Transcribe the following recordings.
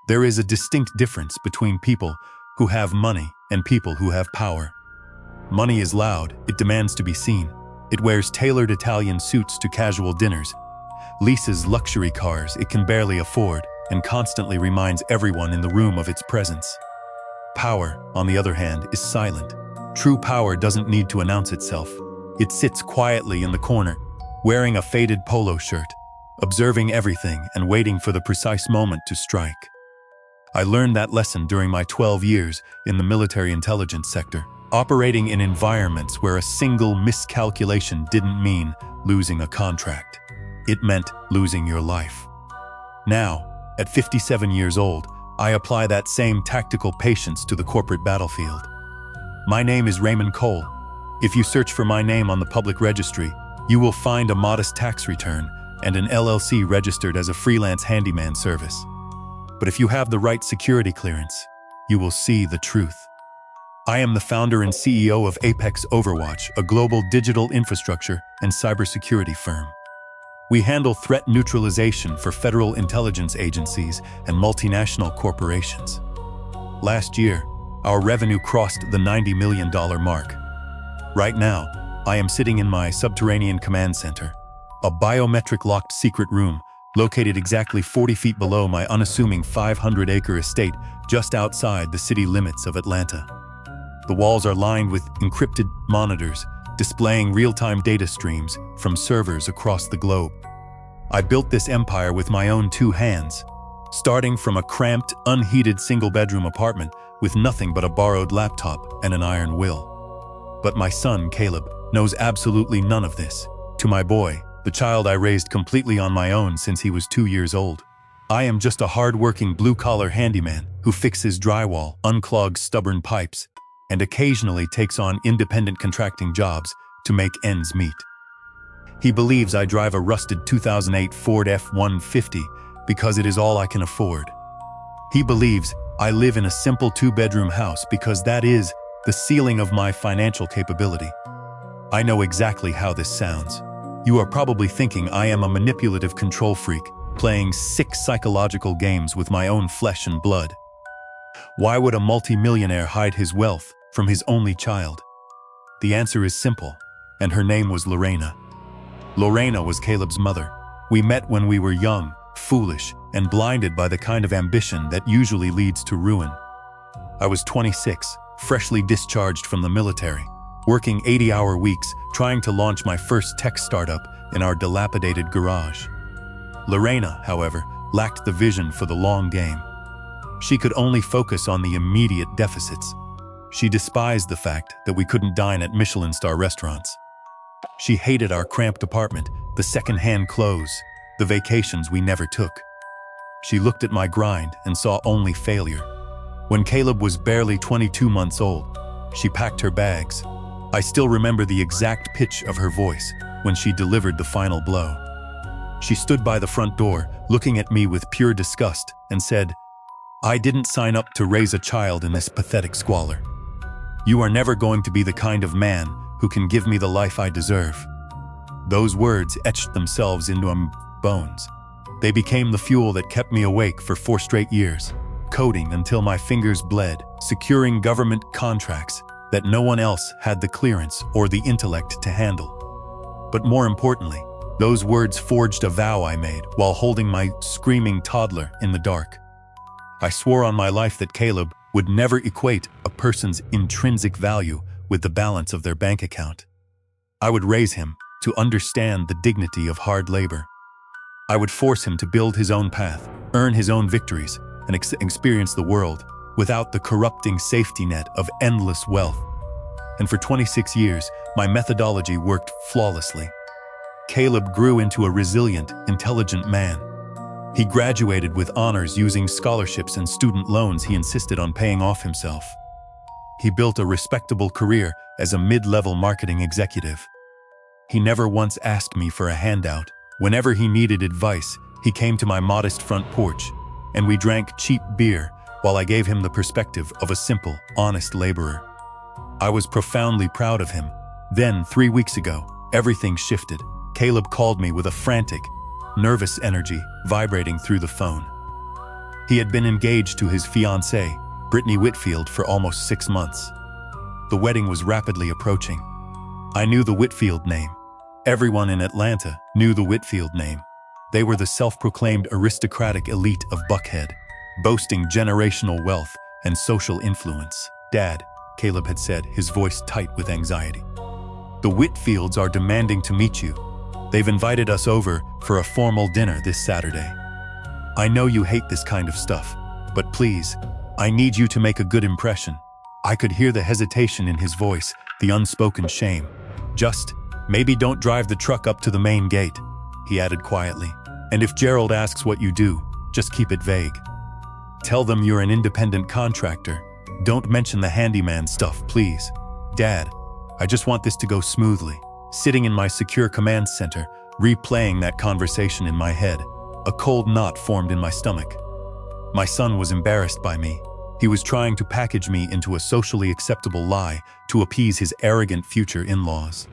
There is a distinct difference between people who have money and people who have power. Money is loud, it demands to be seen. It wears tailored Italian suits to casual dinners, leases luxury cars it can barely afford, and constantly reminds everyone in the room of its presence. Power, on the other hand, is silent. True power doesn't need to announce itself. It sits quietly in the corner, wearing a faded polo shirt, observing everything and waiting for the precise moment to strike. I learned that lesson during my 12 years in the military intelligence sector, operating in environments where a single miscalculation didn't mean losing a contract. It meant losing your life. Now, at 57 years old, I apply that same tactical patience to the corporate battlefield. My name is Raymond Cole. If you search for my name on the public registry, you will find a modest tax return and an LLC registered as a freelance handyman service. But if you have the right security clearance, you will see the truth. I am the founder and CEO of Apex Overwatch, a global digital infrastructure and cybersecurity firm. We handle threat neutralization for federal intelligence agencies and multinational corporations. Last year, our revenue crossed the $90 million mark. Right now, I am sitting in my subterranean command center, a biometric-locked secret room located exactly 40 feet below my unassuming 500-acre estate just outside the city limits of Atlanta. The walls are lined with encrypted monitors displaying real-time data streams from servers across the globe. I built this empire with my own two hands, starting from a cramped, unheated single-bedroom apartment with nothing but a borrowed laptop and an iron will. But my son, Caleb, knows absolutely none of this. To my boy, the child I raised completely on my own since he was 2 years old, I am just a hard-working blue-collar handyman who fixes drywall, unclogs stubborn pipes, and occasionally takes on independent contracting jobs to make ends meet. He believes I drive a rusted 2008 Ford F-150 because it is all I can afford. He believes I live in a simple two-bedroom house because that is the ceiling of my financial capability. I know exactly how this sounds. You are probably thinking I am a manipulative control freak, playing sick psychological games with my own flesh and blood. Why would a multi-millionaire hide his wealth from his only child? The answer is simple, and her name was Lorena. Lorena was Caleb's mother. We met when we were young, foolish, and blinded by the kind of ambition that usually leads to ruin. I was 26, freshly discharged from the military, working 80-hour weeks trying to launch my first tech startup in our dilapidated garage. Lorena, however, lacked the vision for the long game. She could only focus on the immediate deficits. She despised the fact that we couldn't dine at Michelin-star restaurants. She hated our cramped apartment, the second-hand clothes, the vacations we never took. She looked at my grind and saw only failure. When Caleb was barely 22 months old, she packed her bags. I still remember the exact pitch of her voice when she delivered the final blow. She stood by the front door, looking at me with pure disgust, and said, "I didn't sign up to raise a child in this pathetic squalor. You are never going to be the kind of man who can give me the life I deserve." Those words etched themselves into my bones. They became the fuel that kept me awake for 4 straight years, coding until my fingers bled, securing government contracts that no one else had the clearance or the intellect to handle. But more importantly, those words forged a vow I made while holding my screaming toddler in the dark. I swore on my life that Caleb would never equate a person's intrinsic value with the balance of their bank account. I would raise him to understand the dignity of hard labor. I would force him to build his own path, earn his own victories, and experience the world without the corrupting safety net of endless wealth. And for 26 years, my methodology worked flawlessly. Caleb grew into a resilient, intelligent man. He graduated with honors using scholarships and student loans he insisted on paying off himself. He built a respectable career as a mid-level marketing executive. He never once asked me for a handout. Whenever he needed advice, he came to my modest front porch, and we drank cheap beer while I gave him the perspective of a simple, honest laborer. I was profoundly proud of him. Then, 3 weeks ago, everything shifted. Caleb called me with a frantic, nervous energy vibrating through the phone. He had been engaged to his fiancée, Brittany Whitfield, for almost 6 months. The wedding was rapidly approaching. I knew the Whitfield name. Everyone in Atlanta knew the Whitfield name. They were the self-proclaimed aristocratic elite of Buckhead, boasting generational wealth and social influence. "Dad," Caleb had said, his voice tight with anxiety. "The Whitfields are demanding to meet you. They've invited us over for a formal dinner this Saturday. I know you hate this kind of stuff, but please, I need you to make a good impression." I could hear the hesitation in his voice, the unspoken shame. "Just, maybe don't drive the truck up to the main gate," he added quietly. "And if Gerald asks what you do, just keep it vague. Tell them you're an independent contractor. Don't mention the handyman stuff, please." "Dad, I just want this to go smoothly." Sitting in my secure command center, replaying that conversation in my head, a cold knot formed in my stomach. My son was embarrassed by me. He was trying to package me into a socially acceptable lie to appease his arrogant future in-laws.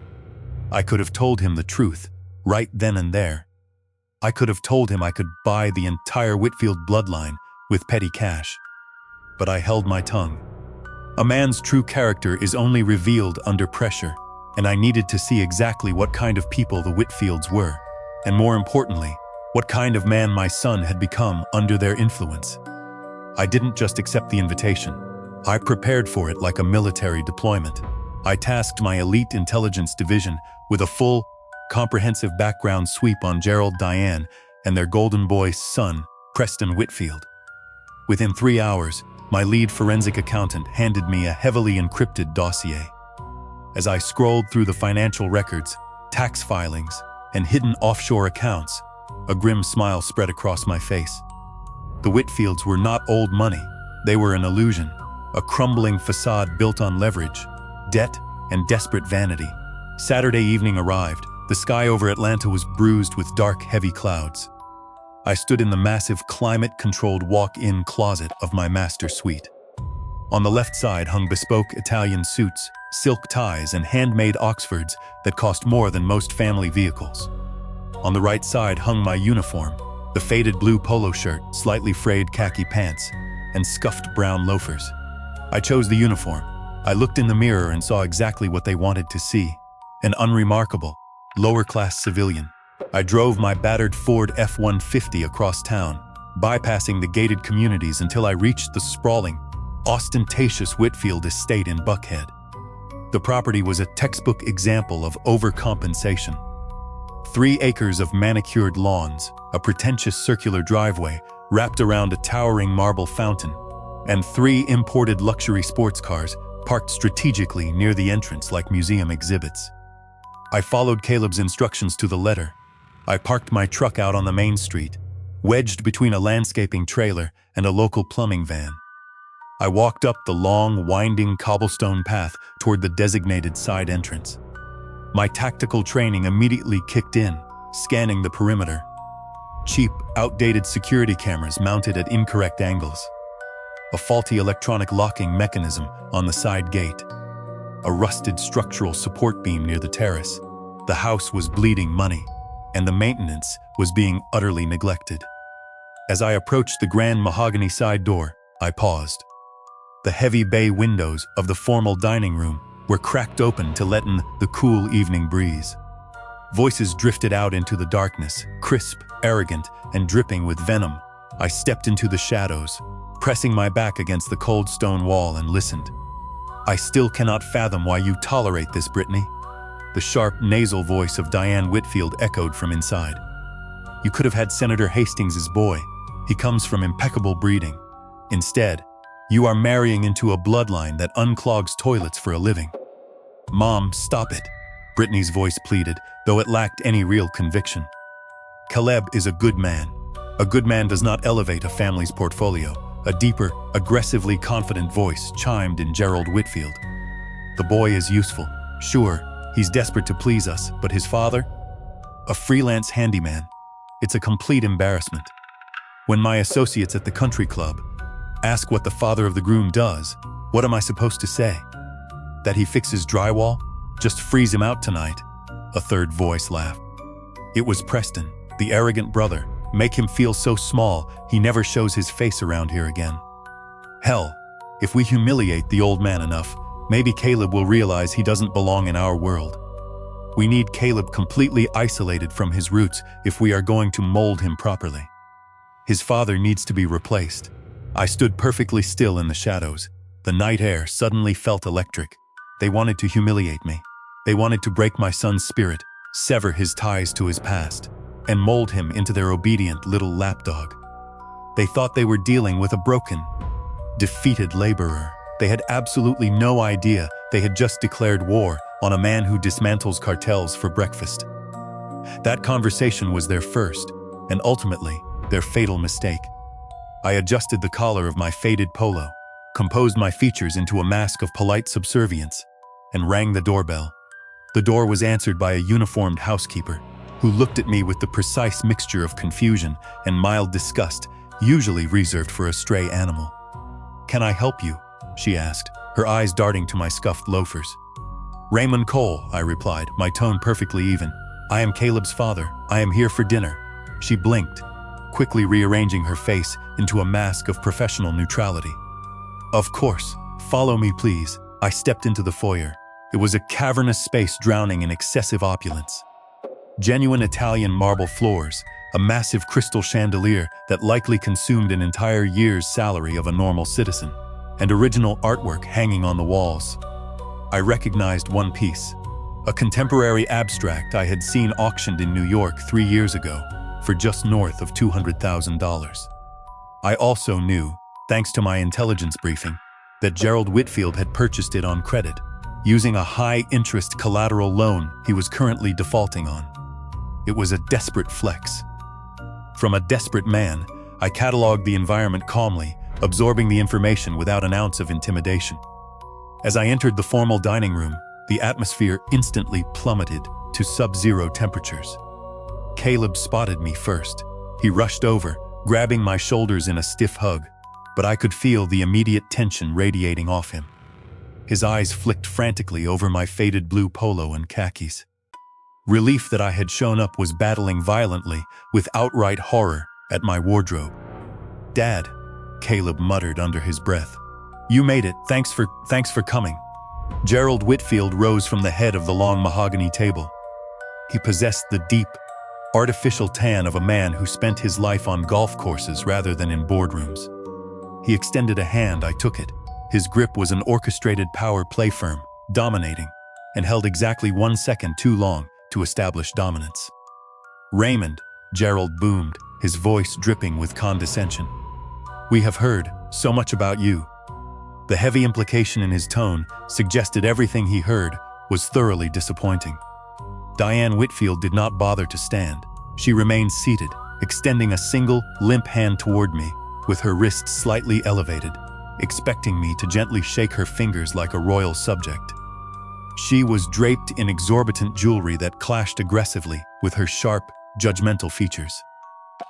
I could have told him the truth, right then and there. I could have told him I could buy the entire Whitfield bloodline with petty cash. But I held my tongue. A man's true character is only revealed under pressure, and I needed to see exactly what kind of people the Whitfields were, and more importantly, what kind of man my son had become under their influence. I didn't just accept the invitation. I prepared for it like a military deployment. I tasked my elite intelligence division with a full, comprehensive background sweep on Gerald, Diane, and their golden boy son, Preston Whitfield. Within 3 hours, my lead forensic accountant handed me a heavily encrypted dossier. As I scrolled through the financial records, tax filings, and hidden offshore accounts, a grim smile spread across my face. The Whitfields were not old money. They were an illusion, a crumbling facade built on leverage, debt, and desperate vanity. Saturday evening arrived. The sky over Atlanta was bruised with dark, heavy clouds. I stood in the massive, climate-controlled walk-in closet of my master suite. On the left side hung bespoke Italian suits, silk ties, and handmade Oxfords that cost more than most family vehicles. On the right side hung my uniform, the faded blue polo shirt, slightly frayed khaki pants, and scuffed brown loafers. I chose the uniform. I looked in the mirror and saw exactly what they wanted to see: an unremarkable, lower-class civilian. I drove my battered Ford F-150 across town, bypassing the gated communities until I reached the sprawling, ostentatious Whitfield estate in Buckhead. The property was a textbook example of overcompensation. 3 acres of manicured lawns, a pretentious circular driveway wrapped around a towering marble fountain, and 3 imported luxury sports cars parked strategically near the entrance like museum exhibits. I followed Caleb's instructions to the letter. I parked my truck out on the main street, wedged between a landscaping trailer and a local plumbing van. I walked up the long, winding cobblestone path toward the designated side entrance. My tactical training immediately kicked in, scanning the perimeter. Cheap, outdated security cameras mounted at incorrect angles. A faulty electronic locking mechanism on the side gate. A rusted structural support beam near the terrace. The house was bleeding money, and the maintenance was being utterly neglected. As I approached the grand mahogany side door, I paused. The heavy bay windows of the formal dining room were cracked open to let in the cool evening breeze. Voices drifted out into the darkness, crisp, arrogant, and dripping with venom. I stepped into the shadows, pressing my back against the cold stone wall, and listened. "I still cannot fathom why you tolerate this, Brittany." The sharp, nasal voice of Diane Whitfield echoed from inside. "You could have had Senator Hastings' boy. He comes from impeccable breeding. Instead, you are marrying into a bloodline that unclogs toilets for a living." "Mom, stop it," Brittany's voice pleaded, though it lacked any real conviction. "Caleb is a good man. A good man does not elevate a family's portfolio." A deeper, aggressively confident voice chimed in Gerald Whitfield. "The boy is useful. Sure, he's desperate to please us, but his father? A freelance handyman. It's a complete embarrassment. When my associates at the country club ask what the father of the groom does, what am I supposed to say? That he fixes drywall? Just freeze him out tonight." A third voice laughed. It was Preston, the arrogant brother, Make him feel so small, he never shows his face around here again. Hell, if we humiliate the old man enough, maybe Caleb will realize he doesn't belong in our world. We need Caleb completely isolated from his roots if we are going to mold him properly. His father needs to be replaced. I stood perfectly still in the shadows. The night air suddenly felt electric. They wanted to humiliate me. They wanted to break my son's spirit, sever his ties to his past, and mold him into their obedient little lapdog. They thought they were dealing with a broken, defeated laborer. They had absolutely no idea they had just declared war on a man who dismantles cartels for breakfast. That conversation was their first, and ultimately, their fatal mistake. I adjusted the collar of my faded polo, composed my features into a mask of polite subservience, and rang the doorbell. The door was answered by a uniformed housekeeper, who looked at me with the precise mixture of confusion and mild disgust usually reserved for a stray animal. "Can I help you?" she asked, her eyes darting to my scuffed loafers. "Raymond Cole," I replied, my tone perfectly even. "I am Caleb's father. I am here for dinner." She blinked, quickly rearranging her face into a mask of professional neutrality. "Of course. Follow me, please." I stepped into the foyer. It was a cavernous space drowning in excessive opulence. Genuine Italian marble floors, a massive crystal chandelier that likely consumed an entire year's salary of a normal citizen, and original artwork hanging on the walls. I recognized one piece, a contemporary abstract I had seen auctioned in New York 3 years ago for just north of $200,000. I also knew, thanks to my intelligence briefing, that Gerald Whitfield had purchased it on credit, using a high-interest collateral loan he was currently defaulting on. It was a desperate flex. From a desperate man, I cataloged the environment calmly, absorbing the information without an ounce of intimidation. As I entered the formal dining room, the atmosphere instantly plummeted to sub-zero temperatures. Caleb spotted me first. He rushed over, grabbing my shoulders in a stiff hug, but I could feel the immediate tension radiating off him. His eyes flicked frantically over my faded blue polo and khakis. Relief that I had shown up was battling violently with outright horror at my wardrobe. "Dad," Caleb muttered under his breath. "You made it. Thanks for coming." Gerald Whitfield rose from the head of the long mahogany table. He possessed the deep, artificial tan of a man who spent his life on golf courses rather than in boardrooms. He extended a hand. I took it. His grip was an orchestrated power play firm, dominating, and held exactly 1 second too long to establish dominance. "Raymond," Gerald boomed, his voice dripping with condescension. "We have heard so much about you." The heavy implication in his tone suggested everything he heard was thoroughly disappointing. Diane Whitfield did not bother to stand. She remained seated, extending a single, limp hand toward me, with her wrists slightly elevated, expecting me to gently shake her fingers like a royal subject. She was draped in exorbitant jewelry that clashed aggressively with her sharp, judgmental features.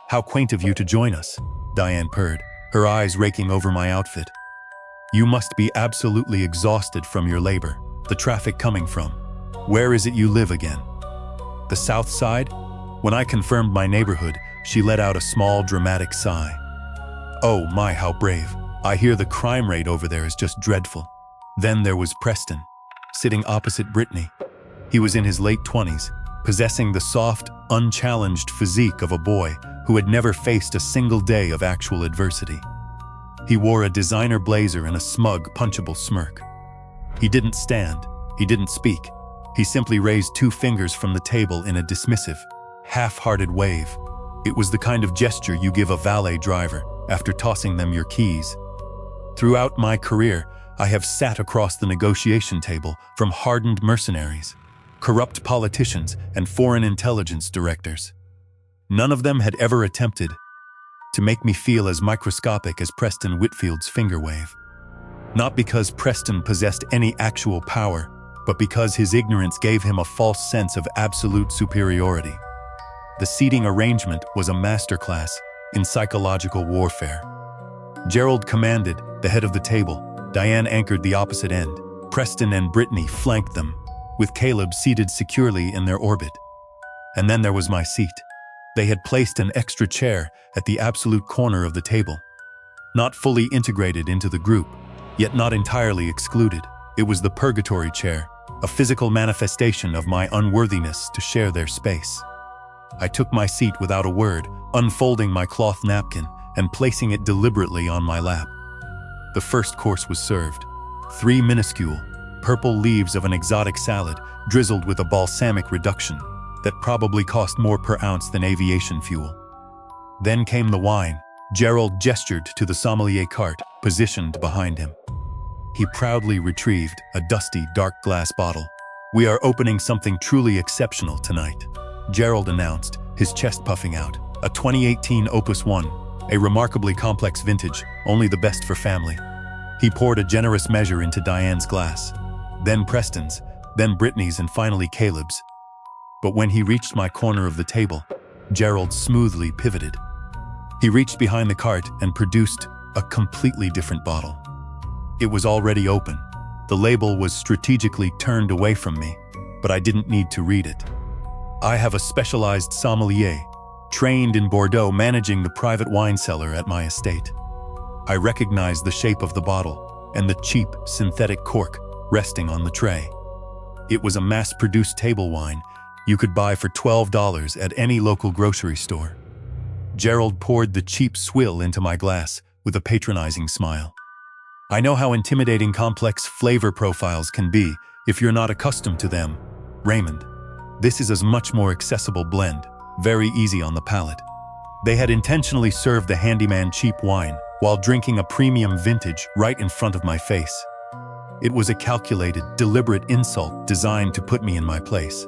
"How quaint of you to join us," Diane purred, her eyes raking over my outfit. "You must be absolutely exhausted from your labor. The traffic coming from. Where is it you live again?" "The South Side?" When I confirmed my neighborhood, she let out a small, dramatic sigh. "Oh my, how brave. I hear the crime rate over there is just dreadful." Then there was Preston, sitting opposite Brittany. He was in his late 20s, possessing the soft, unchallenged physique of a boy who had never faced a single day of actual adversity. He wore a designer blazer and a smug, punchable smirk. He didn't stand. He didn't speak. He simply raised 2 fingers from the table in a dismissive, half-hearted wave. It was the kind of gesture you give a valet driver after tossing them your keys. Throughout my career, I have sat across the negotiation table from hardened mercenaries, corrupt politicians, and foreign intelligence directors. None of them had ever attempted to make me feel as microscopic as Preston Whitfield's finger wave. Not because Preston possessed any actual power, but because his ignorance gave him a false sense of absolute superiority. The seating arrangement was a masterclass in psychological warfare. Gerald commanded the head of the table. Diane anchored the opposite end. Preston and Brittany flanked them, with Caleb seated securely in their orbit. And then there was my seat. They had placed an extra chair at the absolute corner of the table. Not fully integrated into the group, yet not entirely excluded. It was the purgatory chair, a physical manifestation of my unworthiness to share their space. I took my seat without a word, unfolding my cloth napkin and placing it deliberately on my lap. The first course was served. 3 minuscule, purple leaves of an exotic salad drizzled with a balsamic reduction that probably cost more per ounce than aviation fuel. Then came the wine. Gerald gestured to the sommelier cart positioned behind him. He proudly retrieved a dusty, dark glass bottle. "We are opening something truly exceptional tonight," Gerald announced, his chest puffing out. "A 2018 Opus 1, a remarkably complex vintage, only the best for family." He poured a generous measure into Diane's glass, then Preston's, then Brittany's, and finally Caleb's. But when he reached my corner of the table, Gerald smoothly pivoted. He reached behind the cart and produced a completely different bottle. It was already open. The label was strategically turned away from me, but I didn't need to read it. I have a specialized sommelier, trained in Bordeaux, managing the private wine cellar at my estate. I recognized the shape of the bottle and the cheap synthetic cork resting on the tray. It was a mass-produced table wine you could buy for $12 at any local grocery store. Gerald poured the cheap swill into my glass with a patronizing smile. "I know how intimidating complex flavor profiles can be if you're not accustomed to them, Raymond. This is a much more accessible blend, very easy on the palate." They had intentionally served the Handyman cheap wine while drinking a premium vintage right in front of my face. It was a calculated, deliberate insult designed to put me in my place.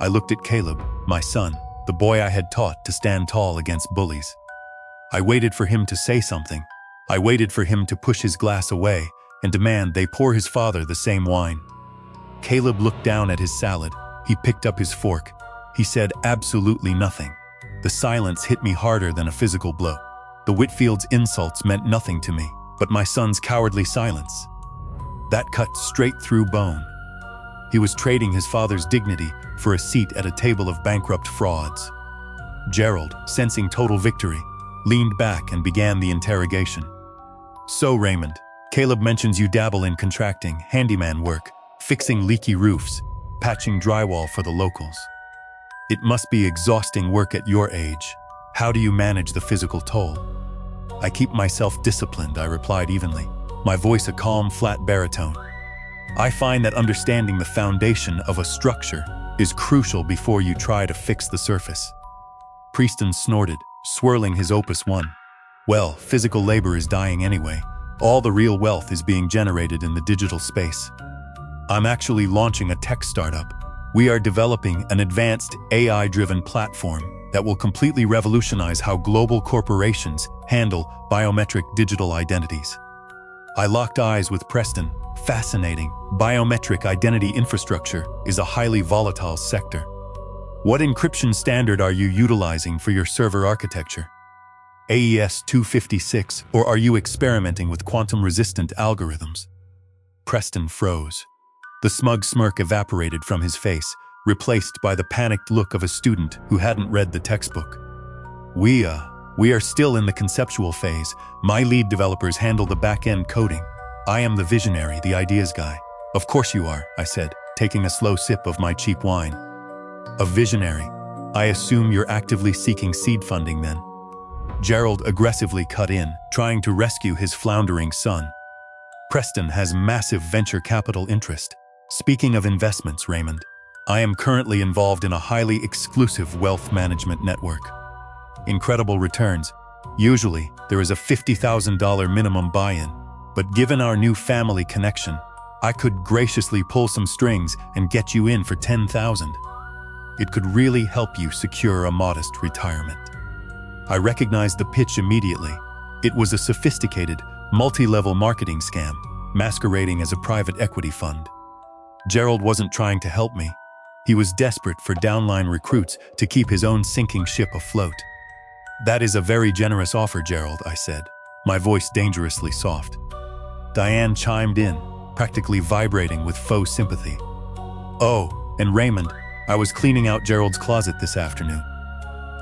I looked at Caleb, my son, the boy I had taught to stand tall against bullies. I waited for him to say something. I waited for him to push his glass away and demand they pour his father the same wine. Caleb looked down at his salad. He picked up his fork. He said absolutely nothing. The silence hit me harder than a physical blow. The Whitfield's insults meant nothing to me, but my son's cowardly silence, that cut straight through bone. He was trading his father's dignity for a seat at a table of bankrupt frauds. Gerald, sensing total victory, leaned back and began the interrogation. "So, Raymond, Caleb mentions you dabble in contracting, handyman work, fixing leaky roofs, patching drywall for the locals. It must be exhausting work at your age. How do you manage the physical toll?" "I keep myself disciplined," I replied evenly, my voice a calm, flat baritone. "I find that understanding the foundation of a structure is crucial before you try to fix the surface." Preston snorted, swirling his Opus 1. "Well, physical labor is dying anyway. All the real wealth is being generated in the digital space. I'm actually launching a tech startup. We are developing an advanced AI-driven platform that will completely revolutionize how global corporations handle biometric digital identities." I locked eyes with Preston. "Fascinating. Biometric identity infrastructure is a highly volatile sector. What encryption standard are you utilizing for your server architecture? AES 256, or are you experimenting with quantum-resistant algorithms?" Preston froze. The smug smirk evaporated from his face, replaced by the panicked look of a student who hadn't read the textbook. We are still in the conceptual phase. My lead developers handle the back-end coding. I am the visionary, the ideas guy." "Of course you are," I said, taking a slow sip of my cheap wine. "A visionary. I assume you're actively seeking seed funding then." Gerald aggressively cut in, trying to rescue his floundering son. "Preston has massive venture capital interest. Speaking of investments, Raymond, I am currently involved in a highly exclusive wealth management network. Incredible returns. Usually, there is a $50,000 minimum buy-in, but given our new family connection, I could graciously pull some strings and get you in for $10,000. It could really help you secure a modest retirement." I recognized the pitch immediately. It was a sophisticated, multi-level marketing scam, masquerading as a private equity fund. Gerald wasn't trying to help me. He was desperate for downline recruits to keep his own sinking ship afloat. "That is a very generous offer, Gerald," I said, my voice dangerously soft. Diane chimed in, practically vibrating with faux sympathy. "Oh, and Raymond, I was cleaning out Gerald's closet this afternoon.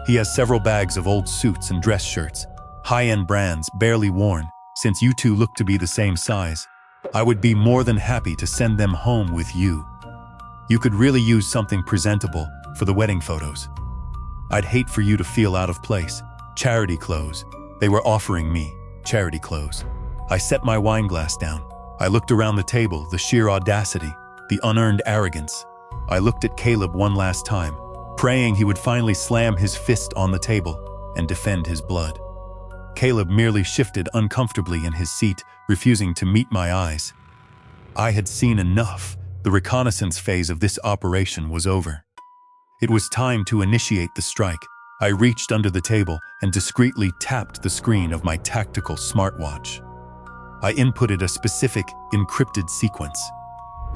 He has several bags of old suits and dress shirts, high-end brands barely worn, since you two look to be the same size. I would be more than happy to send them home with you. You could really use something presentable for the wedding photos. I'd hate for you to feel out of place. Charity clothes. They were offering me charity clothes. I set my wine glass down. I looked around the table, the sheer audacity, the unearned arrogance. I looked at Caleb one last time, praying he would finally slam his fist on the table and defend his blood. Caleb merely shifted uncomfortably in his seat, refusing to meet my eyes. I had seen enough. The reconnaissance phase of this operation was over. It was time to initiate the strike. I reached under the table and discreetly tapped the screen of my tactical smartwatch. I inputted a specific, encrypted sequence.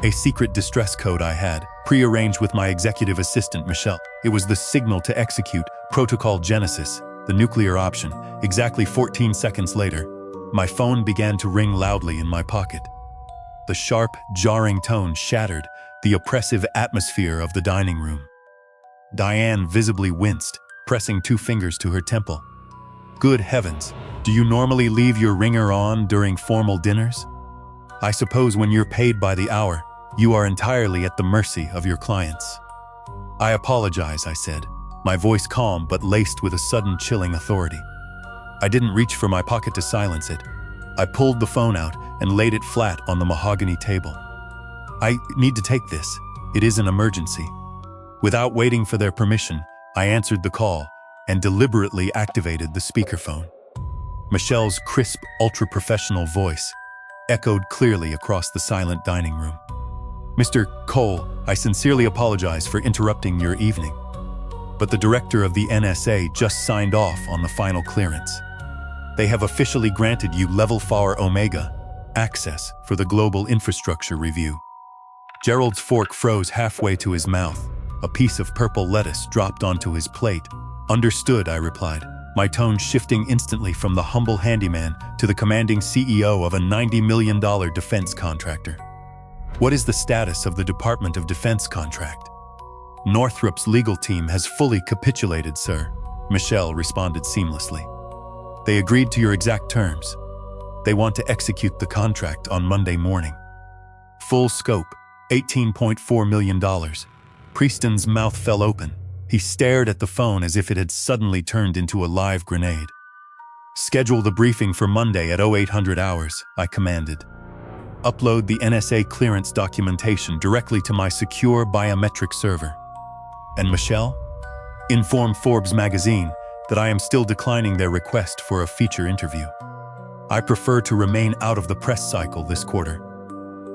A secret distress code I had, prearranged with my executive assistant, Michelle. It was the signal to execute Protocol Genesis, the nuclear option. Exactly 14 seconds later, my phone began to ring loudly in my pocket. The sharp, jarring tone shattered the oppressive atmosphere of the dining room. Diane visibly winced, pressing 2 fingers to her temple. Good heavens, do you normally leave your ringer on during formal dinners? I suppose when you're paid by the hour, you are entirely at the mercy of your clients. I apologize, I said, my voice calm but laced with a sudden chilling authority. I didn't reach for my pocket to silence it. I pulled the phone out and laid it flat on the mahogany table. I need to take this. It is an emergency. Without waiting for their permission, I answered the call and deliberately activated the speakerphone. Michelle's crisp, ultra-professional voice echoed clearly across the silent dining room. Mr. Cole, I sincerely apologize for interrupting your evening, but the director of the NSA just signed off on the final clearance. They have officially granted you Level 4 Omega access for the global infrastructure review. Gerald's fork froze halfway to his mouth. A piece of purple lettuce dropped onto his plate. Understood, I replied, my tone shifting instantly from the humble handyman to the commanding CEO of a $90 million defense contractor. What is the status of the Department of Defense contract? Northrop's legal team has fully capitulated, sir, Michelle responded seamlessly. They agreed to your exact terms. They want to execute the contract on Monday morning. Full scope, $18.4 million. Preston's mouth fell open. He stared at the phone as if it had suddenly turned into a live grenade. Schedule the briefing for Monday at 0800 hours, I commanded. Upload the NSA clearance documentation directly to my secure biometric server. And Michelle? Inform Forbes magazine that I am still declining their request for a feature interview. I prefer to remain out of the press cycle this quarter.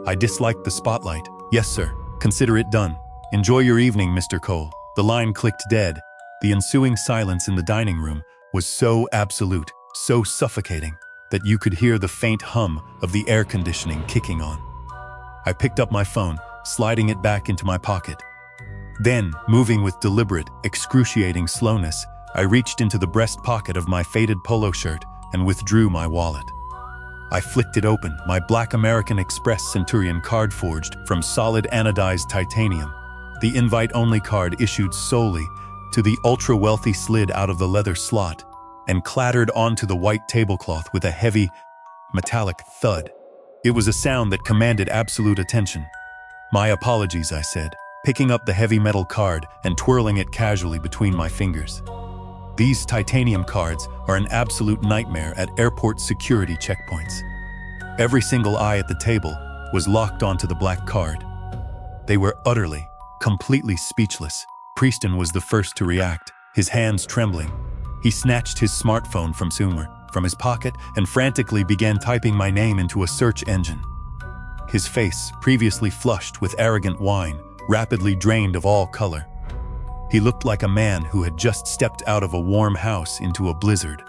I dislike the spotlight. Yes, sir. Consider it done. Enjoy your evening, Mr. Cole. The line clicked dead. The ensuing silence in the dining room was so absolute, so suffocating, that you could hear the faint hum of the air conditioning kicking on. I picked up my phone, sliding it back into my pocket. Then, moving with deliberate, excruciating slowness, I reached into the breast pocket of my faded polo shirt and withdrew my wallet. I flicked it open, my black American Express Centurion card forged from solid anodized titanium. The invite-only card issued solely to the ultra-wealthy slid out of the leather slot and clattered onto the white tablecloth with a heavy, metallic thud. It was a sound that commanded absolute attention. My apologies, I said, picking up the heavy metal card and twirling it casually between my fingers. These titanium cards are an absolute nightmare at airport security checkpoints. Every single eye at the table was locked onto the black card. They were utterly, completely speechless. Preston was the first to react, his hands trembling. He snatched his smartphone from his pocket and frantically began typing my name into a search engine. His face, previously flushed with arrogant wine, rapidly drained of all color. He looked like a man who had just stepped out of a warm house into a blizzard.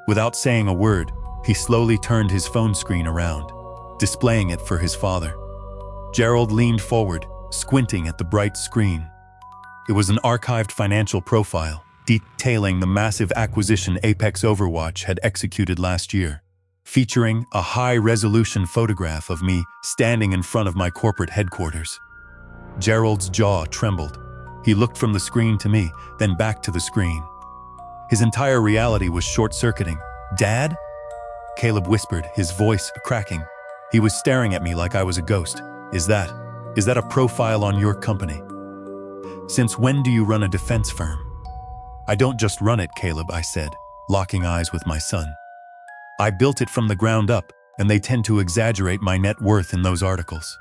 Without saying a word, he slowly turned his phone screen around, displaying it for his father. Gerald leaned forward, squinting at the bright screen. It was an archived financial profile, detailing the massive acquisition Apex Overwatch had executed last year, featuring a high-resolution photograph of me standing in front of my corporate headquarters. Gerald's jaw trembled. He looked from the screen to me, then back to the screen. His entire reality was short-circuiting. "Dad?" Caleb whispered, his voice cracking. He was staring at me like I was a ghost. Is that a profile on your company? Since when do you run a defense firm?" "I don't just run it, Caleb," I said, locking eyes with my son. "I built it from the ground up, and they tend to exaggerate my net worth in those articles.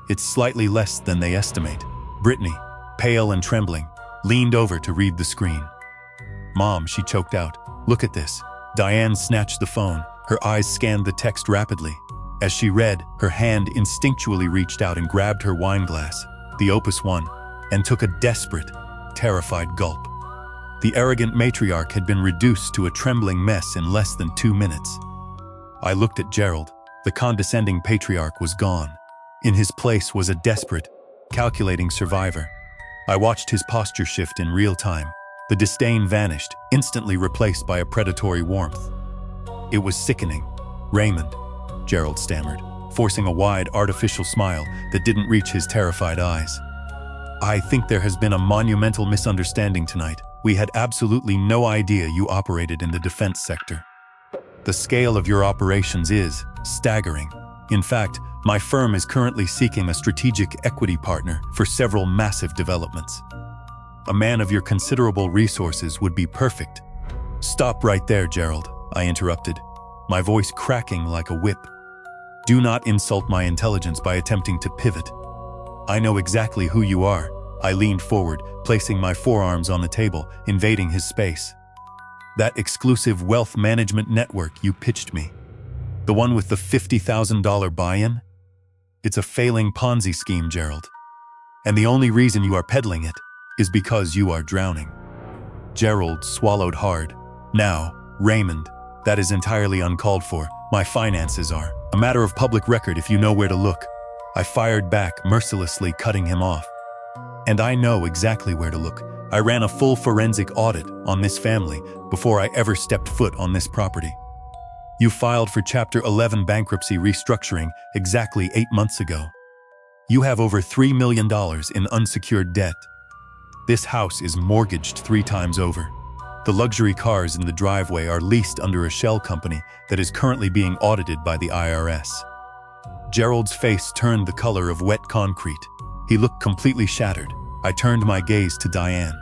It's slightly less than they estimate." Brittany, pale and trembling, leaned over to read the screen. "Mom," she choked out, "look at this." Diane snatched the phone. Her eyes scanned the text rapidly. As she read, her hand instinctually reached out and grabbed her wine glass, the Opus One, and took a desperate, terrified gulp. The arrogant matriarch had been reduced to a trembling mess in less than 2 minutes. I looked at Gerald. The condescending patriarch was gone. In his place was a desperate, calculating survivor. I watched his posture shift in real time. The disdain vanished, instantly replaced by a predatory warmth. It was sickening. "Raymond," Gerald stammered, forcing a wide, artificial smile that didn't reach his terrified eyes. "I think there has been a monumental misunderstanding tonight. We had absolutely no idea you operated in the defense sector. The scale of your operations is staggering. In fact, my firm is currently seeking a strategic equity partner for several massive developments. A man of your considerable resources would be perfect." "Stop right there, Gerald," I interrupted, my voice cracking like a whip. "Do not insult my intelligence by attempting to pivot. I know exactly who you are." I leaned forward, placing my forearms on the table, invading his space. "That exclusive wealth management network you pitched me. The one with the $50,000 buy-in? It's a failing Ponzi scheme, Gerald. And the only reason you are peddling it is because you are drowning." Gerald swallowed hard. "Now, Raymond, that is entirely uncalled for. My finances are a matter of public record if you know where to look." I fired back, mercilessly cutting him off. "And I know exactly where to look. I ran a full forensic audit on this family before I ever stepped foot on this property. You filed for Chapter 11 bankruptcy restructuring exactly 8 months ago. You have over $3 million in unsecured debt. This house is mortgaged 3 times over. The luxury cars in the driveway are leased under a shell company that is currently being audited by the IRS." Gerald's face turned the color of wet concrete. He looked completely shattered. I turned my gaze to Diane.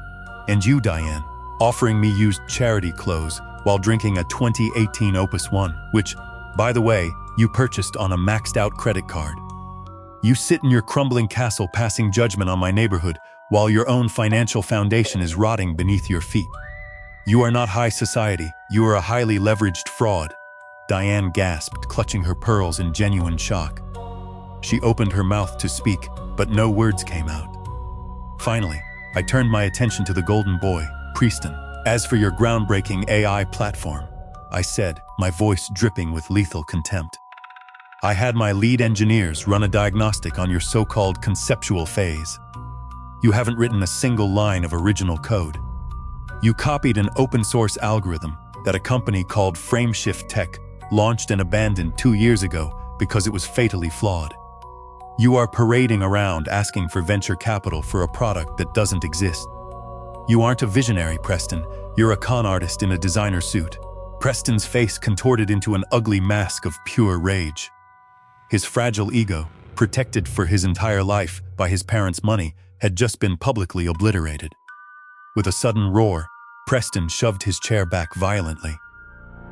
"And you, Diane, offering me used charity clothes while drinking a 2018 Opus One, which, by the way, you purchased on a maxed-out credit card. You sit in your crumbling castle passing judgment on my neighborhood while your own financial foundation is rotting beneath your feet. You are not high society. You are a highly leveraged fraud." Diane gasped, clutching her pearls in genuine shock. She opened her mouth to speak, but no words came out. Finally, I turned my attention to the golden boy, Preston. "As for your groundbreaking AI platform," I said, my voice dripping with lethal contempt, "I had my lead engineers run a diagnostic on your so-called conceptual phase. You haven't written a single line of original code. You copied an open-source algorithm that a company called Frameshift Tech launched and abandoned 2 years ago because it was fatally flawed. You are parading around asking for venture capital for a product that doesn't exist. You aren't a visionary, Preston. You're a con artist in a designer suit." Preston's face contorted into an ugly mask of pure rage. His fragile ego, protected for his entire life by his parents' money, had just been publicly obliterated. With a sudden roar, Preston shoved his chair back violently.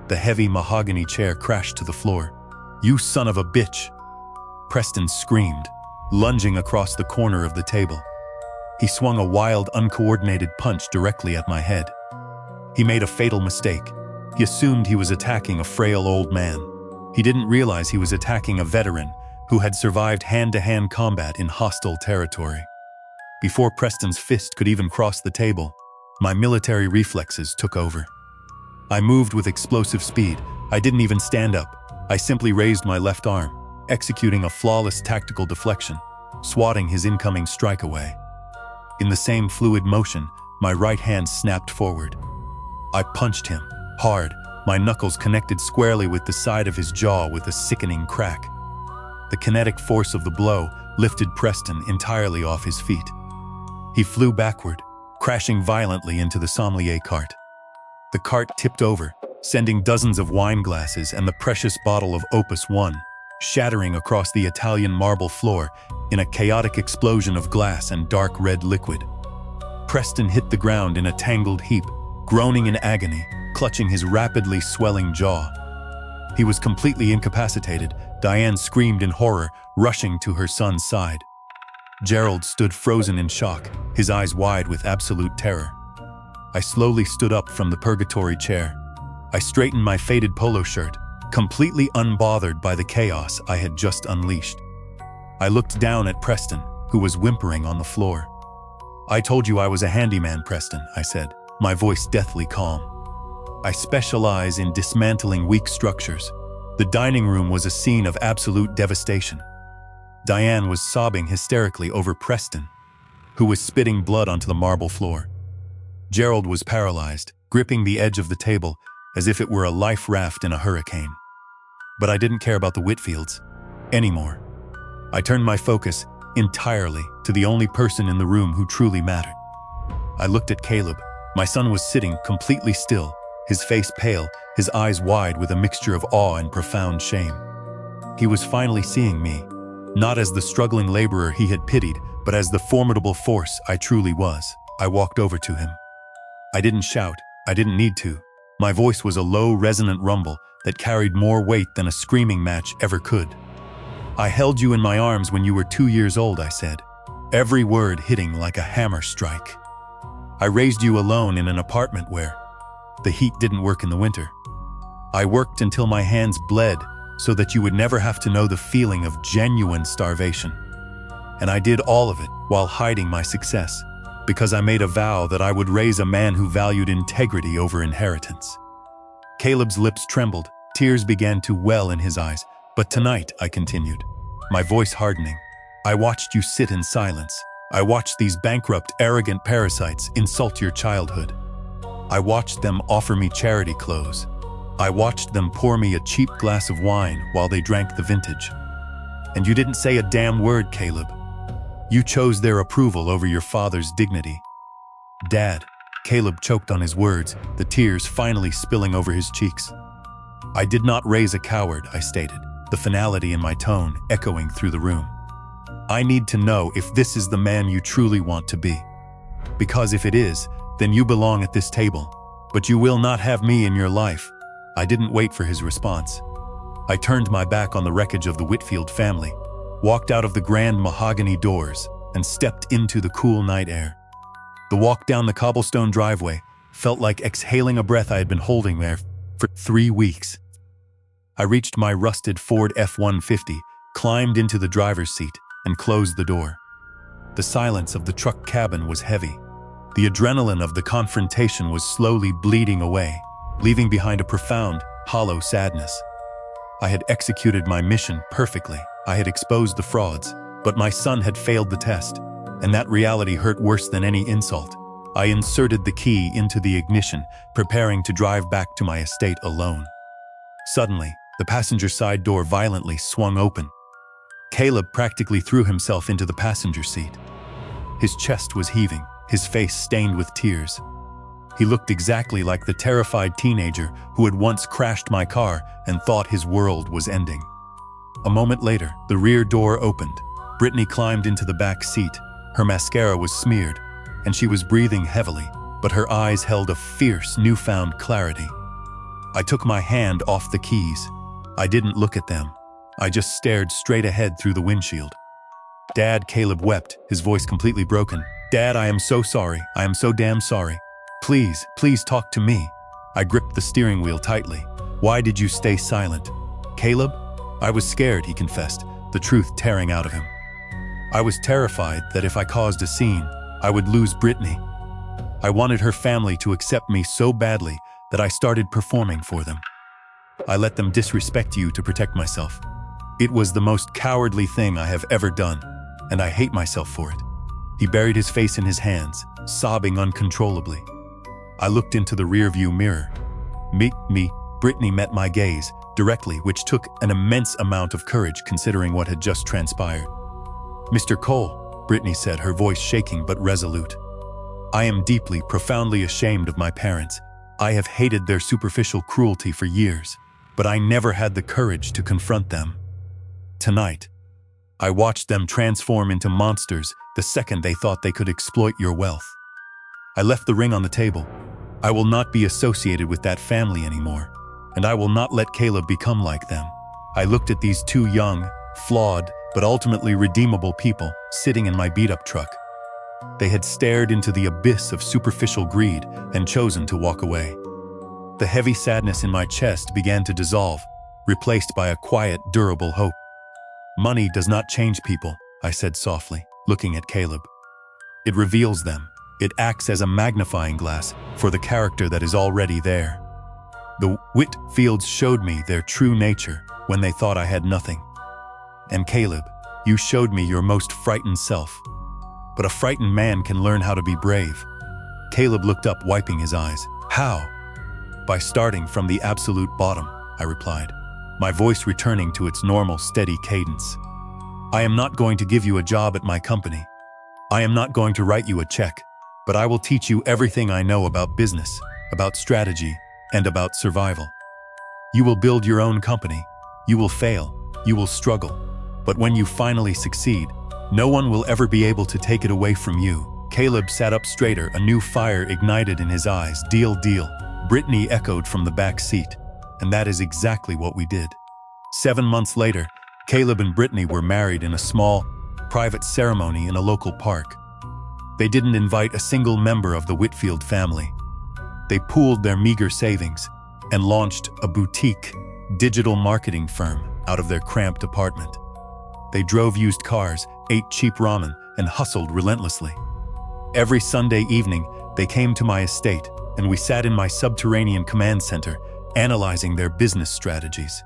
The heavy mahogany chair crashed to the floor. "You son of a bitch!" Preston screamed, lunging across the corner of the table. He swung a wild, uncoordinated punch directly at my head. He made a fatal mistake. He assumed he was attacking a frail old man. He didn't realize he was attacking a veteran who had survived hand-to-hand combat in hostile territory. Before Preston's fist could even cross the table, my military reflexes took over. I moved with explosive speed. I didn't even stand up. I simply raised my left arm, executing a flawless tactical deflection, swatting his incoming strike away. In the same fluid motion, my right hand snapped forward. I punched him, hard, my knuckles connected squarely with the side of his jaw with a sickening crack. The kinetic force of the blow lifted Preston entirely off his feet. He flew backward, crashing violently into the sommelier cart. The cart tipped over, sending dozens of wine glasses and the precious bottle of Opus One shattering across the Italian marble floor in a chaotic explosion of glass and dark red liquid. Preston hit the ground in a tangled heap, groaning in agony, clutching his rapidly swelling jaw. He was completely incapacitated. Diane screamed in horror, rushing to her son's side. Gerald stood frozen in shock, his eyes wide with absolute terror. I slowly stood up from the purgatory chair. I straightened my faded polo shirt, completely unbothered by the chaos I had just unleashed. I looked down at Preston, who was whimpering on the floor. "I told you I was a handyman, Preston," I said, my voice deathly calm. "I specialize in dismantling weak structures." The dining room was a scene of absolute devastation. Diane was sobbing hysterically over Preston, who was spitting blood onto the marble floor. Gerald was paralyzed, gripping the edge of the table as if it were a life raft in a hurricane. But I didn't care about the Whitfields anymore. I turned my focus entirely to the only person in the room who truly mattered. I looked at Caleb. My son was sitting completely still, his face pale, his eyes wide with a mixture of awe and profound shame. He was finally seeing me, not as the struggling laborer he had pitied, but as the formidable force I truly was. I walked over to him. I didn't shout. I didn't need to. My voice was a low, resonant rumble that carried more weight than a screaming match ever could. "I held you in my arms when you were 2 years old," I said, every word hitting like a hammer strike. "I raised you alone in an apartment where the heat didn't work in the winter. I worked until my hands bled so that you would never have to know the feeling of genuine starvation. And I did all of it while hiding my success, because I made a vow that I would raise a man who valued integrity over inheritance." Caleb's lips trembled, tears began to well in his eyes. "But tonight," I continued, my voice hardening, "I watched you sit in silence. I watched these bankrupt, arrogant parasites insult your childhood. I watched them offer me charity clothes. I watched them pour me a cheap glass of wine while they drank the vintage. And you didn't say a damn word, Caleb. You chose their approval over your father's dignity." "Dad," Caleb choked on his words, the tears finally spilling over his cheeks. "I did not raise a coward," I stated, the finality in my tone echoing through the room. "I need to know if this is the man you truly want to be. Because if it is, then you belong at this table. But you will not have me in your life." I didn't wait for his response. I turned my back on the wreckage of the Whitfield family, walked out of the grand mahogany doors, and stepped into the cool night air. The walk down the cobblestone driveway felt like exhaling a breath I had been holding there for 3 weeks. I reached my rusted Ford F-150, climbed into the driver's seat, and closed the door. The silence of the truck cabin was heavy. The adrenaline of the confrontation was slowly bleeding away, leaving behind a profound, hollow sadness. I had executed my mission perfectly. I had exposed the frauds, but my son had failed the test, and that reality hurt worse than any insult. I inserted the key into the ignition, preparing to drive back to my estate alone. Suddenly, the passenger side door violently swung open. Caleb practically threw himself into the passenger seat. His chest was heaving, his face stained with tears. He looked exactly like the terrified teenager who had once crashed my car and thought his world was ending. A moment later, the rear door opened. Brittany climbed into the back seat. Her mascara was smeared, and she was breathing heavily, but her eyes held a fierce, newfound clarity. I took my hand off the keys. I didn't look at them. I just stared straight ahead through the windshield. "Dad," Caleb wept, his voice completely broken. "Dad, I am so sorry. I am so damn sorry. Please, please talk to me." I gripped the steering wheel tightly. "Why did you stay silent?" "Caleb?" "I was scared," he confessed, the truth tearing out of him. "I was terrified that if I caused a scene, I would lose Brittany. I wanted her family to accept me so badly that I started performing for them. I let them disrespect you to protect myself. It was the most cowardly thing I have ever done, and I hate myself for it." He buried his face in his hands, sobbing uncontrollably. I looked into the rearview mirror. Brittany met my gaze directly, which took an immense amount of courage considering what had just transpired. "Mr. Cole," Brittany said, her voice shaking but resolute. "I am deeply, profoundly ashamed of my parents, I have hated their superficial cruelty for years, but I never had the courage to confront them. Tonight, I watched them transform into monsters the second they thought they could exploit your wealth. I left the ring on the table. I will not be associated with that family anymore, and I will not let Caleb become like them. I looked at these two young, flawed, but ultimately redeemable people sitting in my beat-up truck. They had stared into the abyss of superficial greed and chosen to walk away. The heavy sadness in my chest began to dissolve, replaced by a quiet, durable hope. Money does not change people, I said softly, looking at Caleb. It reveals them. It acts as a magnifying glass for the character that is already there. The Whitfields showed me their true nature when they thought I had nothing. And Caleb, you showed me your most frightened self. But a frightened man can learn how to be brave. Caleb looked up, wiping his eyes. How? By starting from the absolute bottom, I replied, my voice returning to its normal, steady cadence. I am not going to give you a job at my company. I am not going to write you a check, but I will teach you everything I know about business, about strategy, and about survival. You will build your own company. You will fail. You will struggle. But when you finally succeed, no one will ever be able to take it away from you. Caleb sat up straighter, a new fire ignited in his eyes. Deal, deal. Brittany echoed from the back seat, and that is exactly what we did. 7 months later, Caleb and Brittany were married in a small, private ceremony in a local park. They didn't invite a single member of the Whitfield family. They pooled their meager savings and launched a boutique digital marketing firm out of their cramped apartment. They drove used cars, ate cheap ramen, and hustled relentlessly. Every Sunday evening, they came to my estate, and we sat in my subterranean command center, analyzing their business strategies.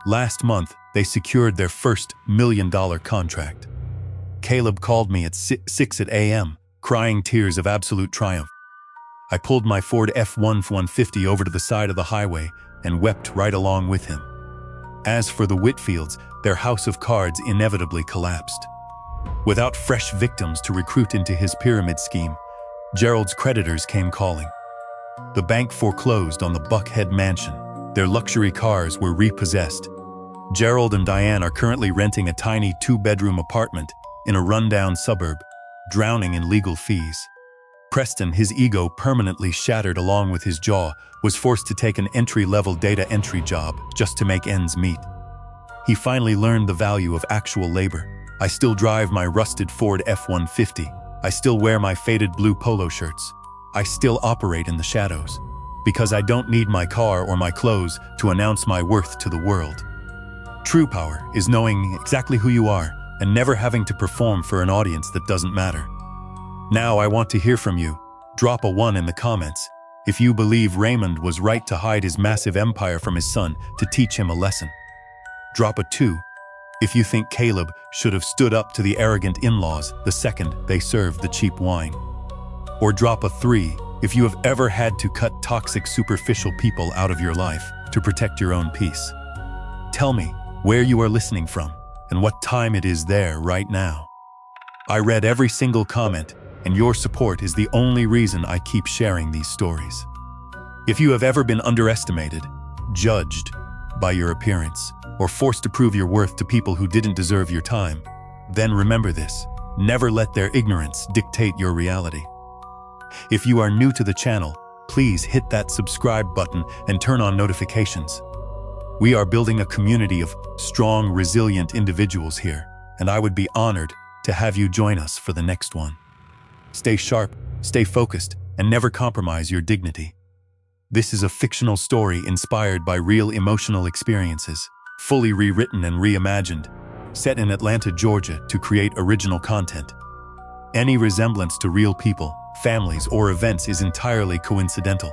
Last month, they secured their first $1 million contract. Caleb called me at 6 a.m., crying tears of absolute triumph. I pulled my Ford F-150 over to the side of the highway and wept right along with him. As for the Whitfields, their house of cards inevitably collapsed. Without fresh victims to recruit into his pyramid scheme, Gerald's creditors came calling. The bank foreclosed on the Buckhead mansion. Their luxury cars were repossessed. Gerald and Diane are currently renting a tiny 2-bedroom apartment in a rundown suburb, drowning in legal fees. Preston, his ego permanently shattered along with his jaw, was forced to take an entry-level data entry job just to make ends meet. He finally learned the value of actual labor. I still drive my rusted Ford F-150. I still wear my faded blue polo shirts. I still operate in the shadows, because I don't need my car or my clothes to announce my worth to the world. True power is knowing exactly who you are and never having to perform for an audience that doesn't matter. Now I want to hear from you. Drop a 1 in the comments if you believe Raymond was right to hide his massive empire from his son to teach him a lesson. Drop a 2 if you think Caleb should have stood up to the arrogant in-laws the second they served the cheap wine. Or drop a 3 if you have ever had to cut toxic, superficial people out of your life to protect your own peace. Tell me where you are listening from and what time it is there right now. I read every single comment, and your support is the only reason I keep sharing these stories. If you have ever been underestimated, judged by your appearance, or forced to prove your worth to people who didn't deserve your time, then remember this: never let their ignorance dictate your reality. If you are new to the channel, please hit that subscribe button and turn on notifications. We are building a community of strong, resilient individuals here, and I would be honored to have you join us for the next one. Stay sharp, stay focused, and never compromise your dignity. This is a fictional story inspired by real emotional experiences, fully rewritten and reimagined, set in Atlanta, Georgia to create original content. Any resemblance to real people, families, or events is entirely coincidental.